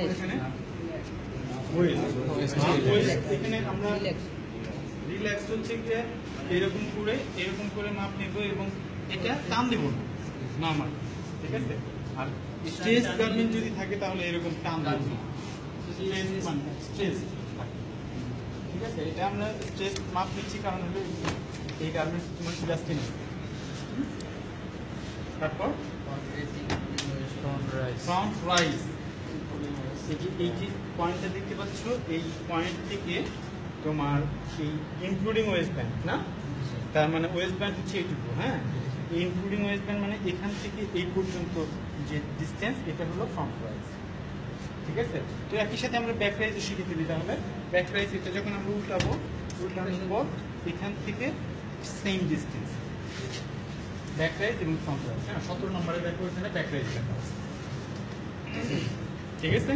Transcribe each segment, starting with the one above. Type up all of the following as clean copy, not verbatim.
এখানে এখানে আমরা রিল্যাক্স হচ্ছে যে এরকম করে মাপ নেব এবং এটা টান দেব না নরমাল, ঠিক আছে। আর স্ট্রেস গার্মেন্ট যদি থাকে তাহলে এরকম টান দেব না, স্ট্রেস, ঠিক আছে। এটা আমরা স্ট্রেস মাপ নিচ্ছি কারণ হলো এই গার্মেন্টস তোমার জাস্টিন। তারপর ফ্রন্ট রাইজ, এই যে পয়েন্টটা দেখতে পাচ্ছ, এই পয়েন্ট থেকে তোমার এই ইনক্লুডিং ওয়েস্ট ব্যান্ড না, তার মানে ওয়েস্ট ব্যান্ড হচ্ছে এইটুকু, হ্যাঁ। ইনক্লুডিং ওয়েস্ট ব্যান্ড মানে এখান থেকে এই পর্যন্ত যে ডিস্টেন্স, এটা হলো ফ্রন্ট রাইজ, ঠিক আছে। তো একই সাথে আমরা ব্যাক রাইজও শিখে ফেলি। তাহলে ব্যাক রাইজ এটা যখন আমরা উল্টানোর পর এখান থেকে সেম ডিস্টেন্স ব্যাক রাইজ এবং ফ্রন্ট রাইজ, হ্যাঁ। 17 নম্বরে ব্যাক করতে ব্যাক রাইজ লেখা আছে, ঠিক আছে।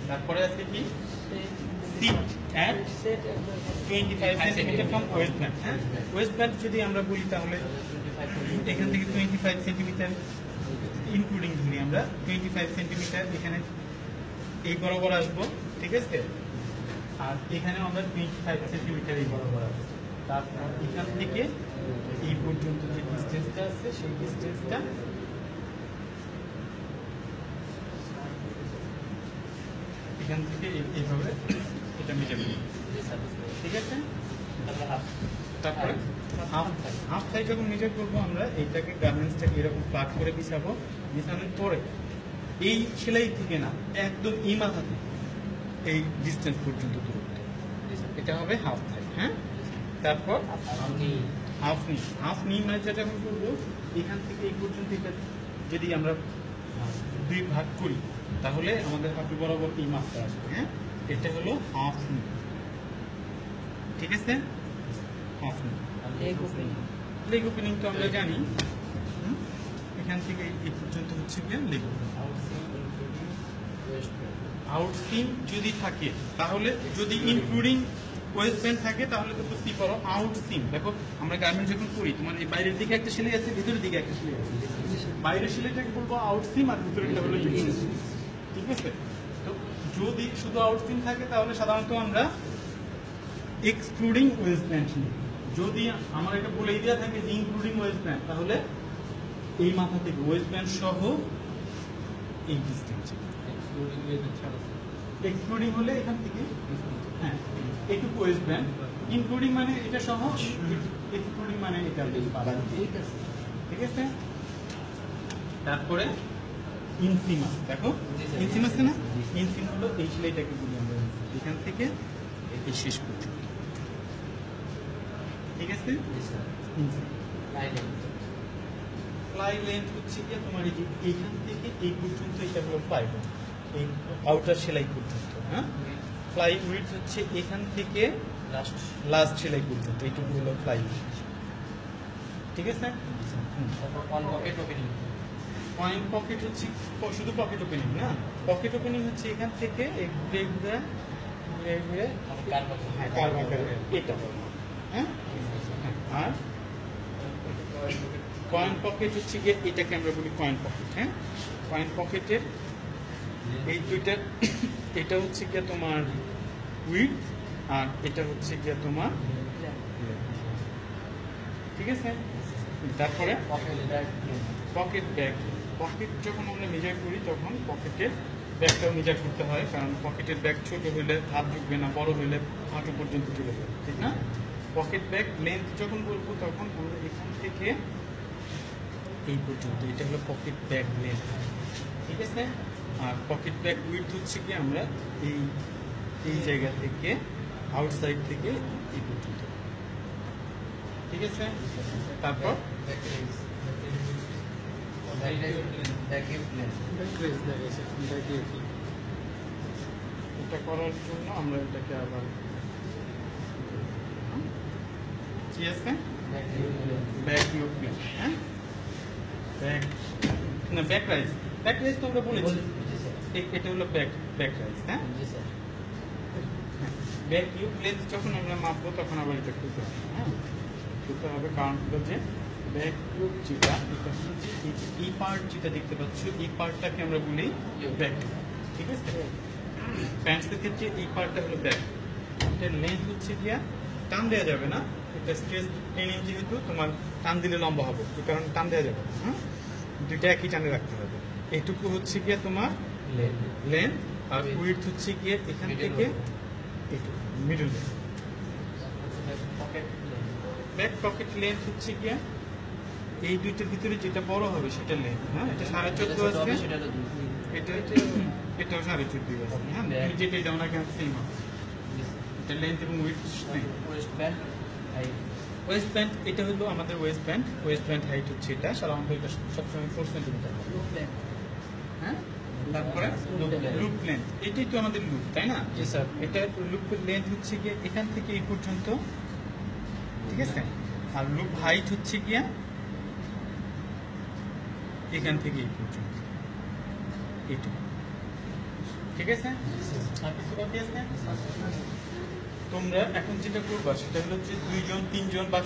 তারপরে আছে কি seat at 25 centimetre from waist band, হ্যাঁ। ওয়েস্ট ব্যান্ড যদি আমরা বলি তাহলে এখান থেকে 25 সেন্টিমিটার ইনক্লুডিং ধরি আমরা 25 সেন্টিমিটার এখানে এই বরাবর আসবো, ঠিক আছে। আর এখানে আমরা 25 সেন্টিমিটার এই বরাবর আসবো। তারপর এখান থেকে এই পর্যন্ত যে ডিস্টেন্সটা আছে সেই ডিস্টেন্সটা এখান থেকে এইভাবে এটা মেজার করি, ঠিক আছে। তারপরে হাফ থাই যখন মেজার করবো আমরা এইটাকে গার্মেন্টসটাকে এরকম প্লাগ করে বিছাবো। বিছানোর পরে এই সেলাই থেকে না একদম এই মাথা থেকে এই ডিস্টেন্স পর্যন্ত দূরত্ব, এটা হবে হাফ থাই, হ্যাঁ। তারপর হাফ নি মানে যেটা আমি করবো এখান থেকে এই পর্যন্ত, এটা যদি আমরা 2 ভাগ করি তাহলে আমাদের হাঁটু বরাবর এই মাপটা আসবে, হ্যাঁ। এটা হলো হাফ নি, ঠিক আছে। হাফ নি লেগ ওপেনিং তো আমরা জানি, এখান থেকে এই পর্যন্ত হচ্ছে গিয়ে লেগ ওপেনিং। আউট সিম যদি থাকে তাহলে, যদি ইনক্লুডিং ওয়েস্ট ব্যান্ড থাকে তাহলে তো বুঝতেই পারো আউট সিম। দেখো আমরা গার্মেন্ট যখন করি তোমার এই বাইরের দিকে একটা সেলাই আছে, ভিতরের দিকে একটা সেলাই আছে। বাইরের সেলাইটাকে বলবো আউট সিম আর ভিতরেরটা হলো ইন সিম, ঠিক আছে। তো যদি শুধু আউট সিম থাকে তাহলে সাধারণত আমরা এক্সক্লুডিং ওয়েস্ট ব্যান্ড নিই। যদি আমার এটা বলেই দেওয়া থাকে যে ইনক্লুডিং ওয়েস্ট ব্যান্ড, তাহলে এই মাথা থেকে ওয়েস্ট ব্যান্ড সহ এই ডিস্টেন্স। এক্সক্লুডিং হলে এখান থেকে, হ্যাঁ, এইটুকু ওয়েস্ট ব্যান্ড। ইনক্লুডিং মানে এটা সহ, এক্সক্লুডিং মানে এটা, ঠিক আছে। তারপরে ইনসিমাস, দেখো ইনসিমাস না, ইনসিম হলো এই সেলাইটাকে বলি আমরা এখান থেকে এই শেষ পর্যন্ত, ঠিক আছে। ফ্লাই লেন্থ হচ্ছে কি তোমার এই যে এইখান থেকে এই পর্যন্ত, এটা হলো ফ্লাই লেন্থ, এই আউটার সেলাই পর্যন্ত, হ্যাঁ। ফ্লাই উইডথ হচ্ছে এখান থেকে লাস্ট সেলাই পর্যন্ত, এইটুকু হলো ফ্লাই উইডথ, ঠিক আছে। পয়েন্ট পকেট হচ্ছে শুধু পকেট ওপেনিং না, পকেট ওপেনিং হচ্ছে এখান থেকে ঘুরে ঘুরে এটা, হ্যাঁ। আর কয়েন পকেট হচ্ছে গিয়ে এটাকে আমরা বলি কয়েন পকেট, হ্যাঁ। কয়েন পকেটের এই দুইটা, এটা হচ্ছে গিয়ে তোমার উইডথ আর এটা হচ্ছে গিয়ে তোমার, ঠিক আছে। তারপরে পকেট ব্যাগ, পকেট যখন আমরা মেজার করি তখন পকেটের ব্যাগটাও মেজার করতে হয়, কারণ পকেটের ব্যাগ ছোট হইলে হাত ঢুকবে না, বড় হইলে হাঁটু পর্যন্ত চলে যাবে, ঠিক না। পকেট ব্যাগ লেন্থ যখন বলবো তখন আমরা এখান থেকে এই পর্যন্ত, এটা হলো পকেট ব্যাগ লেন্থ, ঠিক আছে। আর পকেট ব্যাগ উইডথ হচ্ছে কি আমরা এই জায়গা থেকে আউটসাইড থেকে এই পর্যন্ত, ঠিক আছে। তারপর এটা করার জন্য আমরা এটাকে আবার কি আছে ব্যাক ইউক প্লেন, হ্যাঁ। ব্যাক না ব্যাক রাইজ, ব্যাক রাইজ তো আমরা বলেছি, এটা হলো ব্যাক রাইজ, হ্যাঁ। ব্যাক ইউক লেন্থ যখন আমরা মাপবো তখন আবার এটা করতে হবে, হ্যাঁ, করতে হবে। কারণ হলো যে ব্যাক ইউক যেটা, এটা হচ্ছে এই পার্ট যেটা দেখতে পাচ্ছ, এই পার্টটাকে আমরা বলি ব্যাক, ঠিক আছে? প্যান্টসের ক্ষেত্রে এই পার্টটা হলো ব্যাক, এটার লেন্থ হচ্ছে গিয়া টান দেওয়া যাবে না, এটা স্ট্রেস 10 ইঞ্চি যেহেতু তোমার টান দিলে লম্বা হবে, এই কারণে টান দেওয়া যাবে না। হ্যাঁ, দুইটা একই টানে রাখতে হবে। এইটুকু হচ্ছে গিয়া তোমার লেন্থ, আর উইডথ হচ্ছে গিয়ে এখান থেকে এইটুকু middle length. Back pocket length হচ্ছে গিয়া এই দুইটার ভিতরে যেটা বড় হবে সেটা লেন্থ। হ্যাঁ, এটা 14.5 আছে, এটা এটাও 14.5 আছে। হ্যাঁ, তুমি যেটা দাও না কেন সেম হবে, এটা লেন্থ এবং উইডথ সেম। ওয়েস্ট ব্যান্ড, এটা হলো আমাদের waist band. Waist band height হচ্ছে এটা, সাধারণত এটা সবসময় 4 সেন্টিমিটার। হ্যাঁ, তারপরে লুপ লেন্থ, এটাই তো আমাদের লুপ, তাই না? জি স্যার। এটা লুপের লেন্থ হচ্ছে গিয়ে এখান থেকে এই পর্যন্ত, ঠিক আছে? আর লুপ হাইট হচ্ছে গিয়া এখান থেকে এই পর্যন্ত, এইটুকু। ঠিক আছে? আর কিছু বাকি আছে? তোমরা এখন যেটা করবা সেটা হলো যে 2 জন 3 জন বা